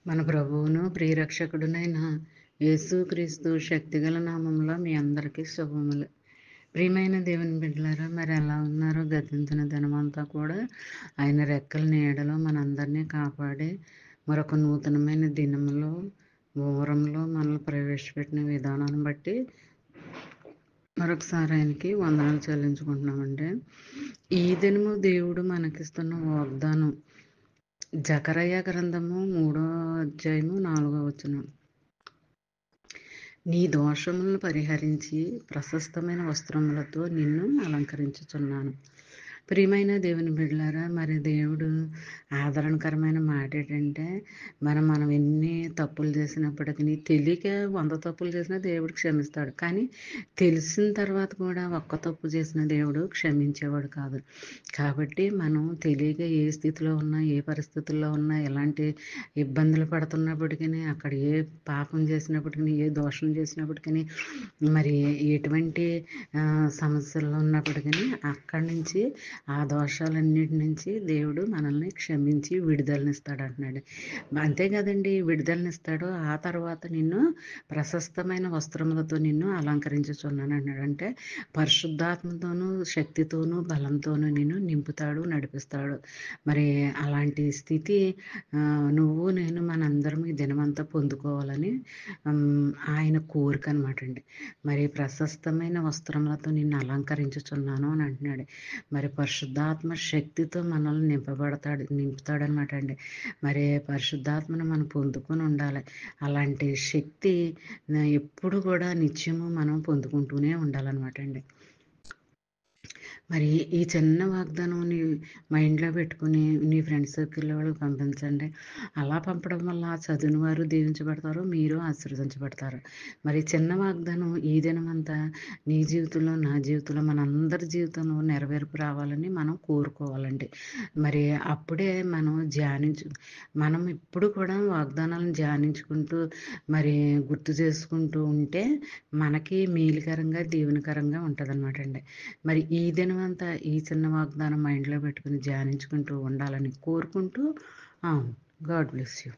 మన ప్రభువును ప్రియరక్షకుడునైన యేసుక్రీస్తు శక్తిగల నామంలో మీ అందరికీ శుభములు. ప్రియమైన దేవుని బిడ్డలారా, మరి ఎలా ఉన్నారో? గతించిన దినమంతా కూడా ఆయన రెక్కల నీడలో మనందరినీ కాపాడి మరొక నూతనమైన దినములో ఊరంలో మనల్ని ప్రవేశపెట్టిన విధానాన్ని బట్టి మరొకసారి ఆయనకి వందనాలు చెల్లించుకుంటున్నామండి. ఈ దినము దేవుడు మనకిస్తున్న వాగ్దానం జకరయ్య గ్రంథము 3వ అధ్యాయము 4వ వచనం. నీ దోషములను పరిహరించి ప్రశస్తమైన వస్త్రములతో నిన్ను అలంకరించుచున్నాను. ప్రియమైన దేవుని బిడ్డలారా, మరి దేవుడు ఆదరణకరమైన మాట ఏంటంటే, మనం ఎన్ని తప్పులు చేసినప్పటికీ, తెలియక 100 తప్పులు చేసినా దేవుడు క్షమిస్తాడు. కానీ తెలిసిన తర్వాత కూడా ఒక్క తప్పు చేసిన దేవుడు క్షమించేవాడు కాదు. కాబట్టి మనం తెలియక ఏ స్థితిలో ఉన్నా, ఏ పరిస్థితుల్లో ఉన్నా, ఎలాంటి ఇబ్బందులు పడుతున్నప్పటికీ, అక్కడ ఏ పాపం చేసినప్పటికీ, ఏ దోషం చేసినప్పటికీ, మరి ఎటువంటి సమస్యల్లో ఉన్నప్పటికీ అక్కడి నుంచి ఆ దోషాలన్నిటి నుంచి దేవుడు మనల్ని క్షమించి విడుదలనిస్తాడు అంటున్నాడు. అంతే కదండి, విడుదలనిస్తాడు. ఆ తర్వాత నిన్ను ప్రశస్తమైన వస్త్రములతో నిన్ను అలంకరించుచున్నాను అన్నాడు. అంటే పరిశుద్ధాత్మతోనూ శక్తితోనూ బలంతోనూ నిన్ను నింపుతాడు, నడిపిస్తాడు. మరి అలాంటి స్థితి నువ్వు నేను మనందరం ఈ దినమంతా పొందుకోవాలని ఆయన కోరిక అనమాట అండి. మరి ప్రశస్తమైన వస్త్రములతో నిన్ను అలంకరించుచున్నాను అని అంటున్నాడు. మరి పరిశుద్ధాత్మ శక్తితో మనల్ని నింపుతాడనమాట అండి. మరి పరిశుద్ధాత్మను మనం పొందుకొని ఉండాలి. అలాంటి శక్తి ఎప్పుడు కూడా నిత్యము మనం పొందుకుంటూనే ఉండాలన్నమాట అండి. మరి ఈ చిన్న వాగ్దానం నీ మైండ్లో పెట్టుకుని నీ ఫ్రెండ్స్ సర్కిల్లో వాళ్ళకి పంపించండి. అలా పంపడం వల్ల చదివిన వారు దీవించబడతారు, మీరు ఆశీర్వదించబడతారు. మరి చిన్న వాగ్దానం ఈ దినమంతా నీ జీవితంలో, నా జీవితంలో, మనందరి జీవితంలో నెరవేర్పు రావాలని మనం కోరుకోవాలండి. మరి అప్పుడే మనం ఇప్పుడు కూడా వాగ్దానాలను ధ్యానించుకుంటూ మరి గుర్తు చేసుకుంటూ ఉంటే మనకి మేలుకరంగా, దీవెనకరంగా ఉంటుందన్నమాట అండి. మరి ఈ దినమంతా ఈ చిన్న వాగ్దానం మైండ్లో పెట్టుకుని ధ్యానించుకుంటూ ఉండాలని కోరుకుంటూ గాడ్ బ్లెస్ యూ.